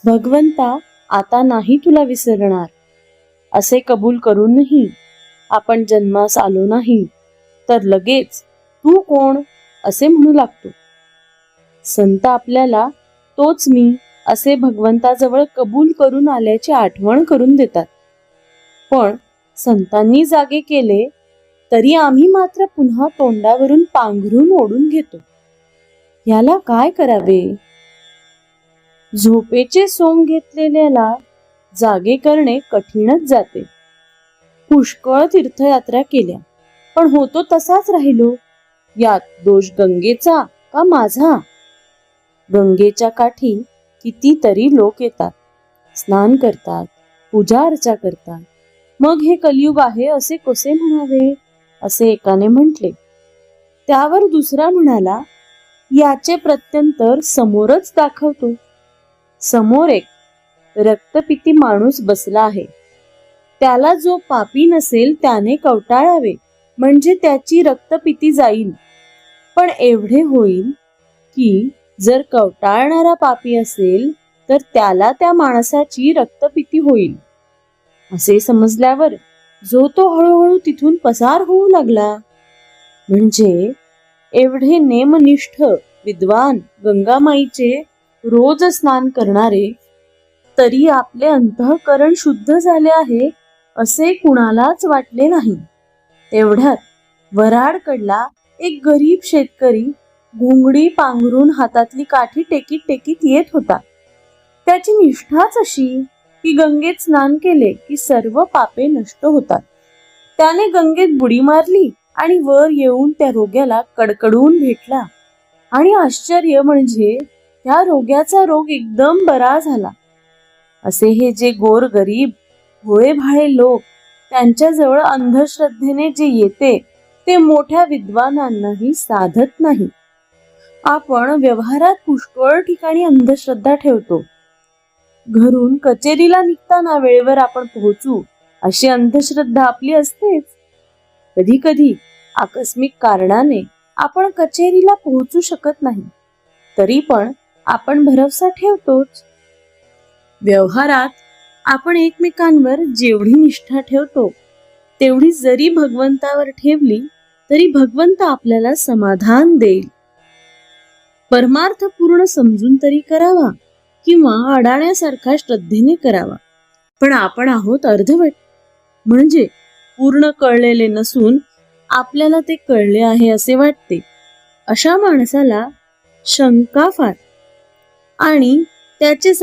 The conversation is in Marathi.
भगवंता, आता नाही तुला विसरणार असे कबूल करूनही आपण जन्मास आलो नाही तर लगेच तू कोण असे म्हणू लागतो. संत आपल्याला तोच मी असे भगवंताजवळ कबूल करून आल्याची आठवण करून देतात. पण संतांनी जागे केले तरी आम्ही मात्र पुन्हा तोंडावरून पांघरून ओढून घेतो. याला काय करावे? झोपेचे सोंग घेतलेल्याला जागे करणे कठीणच जाते. पुष्कळ तीर्थयात्रा केल्या पण होतो तसाच राहिलो. यात दोष गंगेचा का माझा? गंगेच्या काठी कितीतरी लोक येतात, स्नान करतात, पूजा अर्चा करतात. मग हे कलियुग आहे असे कसे म्हणावे असे एकाने म्हटले. त्यावर दुसरा म्हणाला, याचे प्रत्यंतर समोरच दाखवतो. समोर एक रक्तपिती माणूस बसला आहे. त्याला जो पापी नसेल त्याने कवटाळावे म्हणजे त्याची रक्तपिती जाईल. पण एवढे होईल की जर कवटाळणारा पापी असेल तर त्याला त्या माणसाची रक्तपिती होईल. असे समजल्यावर जो तो हळूहळू तिथून पसार होऊ लागला. म्हणजे एवढे नेमनिष्ठ विद्वान गंगामाईचे रोज स्नान करणारे तरी आपले अंतःकरण शुद्ध झाले आहे असे कुणालाच वाटले नाही. तेवढ्यात वऱ्हाडकडला एक गरीब शेतकरी घोंगडी पांघरून हातातली काठी टेकीत टेकीत येत होता. त्याची निष्ठाच अशी की गंगेत स्नान केले की सर्व पापे नष्ट होतात. त्याने गंगेत बुडी मारली आणि वर येऊन त्या रोग्याला कडकडून भेटला. आणि आश्चर्य म्हणजे त्या रोग्याचा रोग एकदम बरा झाला. असे हे जे गोर गरीब भोळे भाळे लोक त्यांच्याजवळ अंधश्रद्धेने जे येते ते मोठ्या विद्वानांनाही साधत नाही. आपण व्यवहारात पुष्कळ ठिकाणी अंधश्रद्धा ठेवतो. घरून कचेरीला निघताना वेळेवर आपण पोहोचू अशी अंधश्रद्धा आपली असतेच. कधी कधी आकस्मिक कारणाने आपण कचेरीला पोहोचू शकत नाही तरी पण आपण भरवसा ठेवतोच. व्यवहारात आपण एकमेकांवर जेवढी निष्ठा ठेवतो तेवढी जरी भगवंतावर ठेवली तरी भगवंत आपल्याला समाधान देईल. परमार्थ पूर्ण समजून तरी करावा किंवा अडाण्यासारखा श्रद्धेने करावा. पण आपण आहोत अर्धवट, म्हणजे पूर्ण कळलेले नसून आपल्याला ते कळले आहे असे वाटते. अशा माणसाला शंका फार आणि त्याचे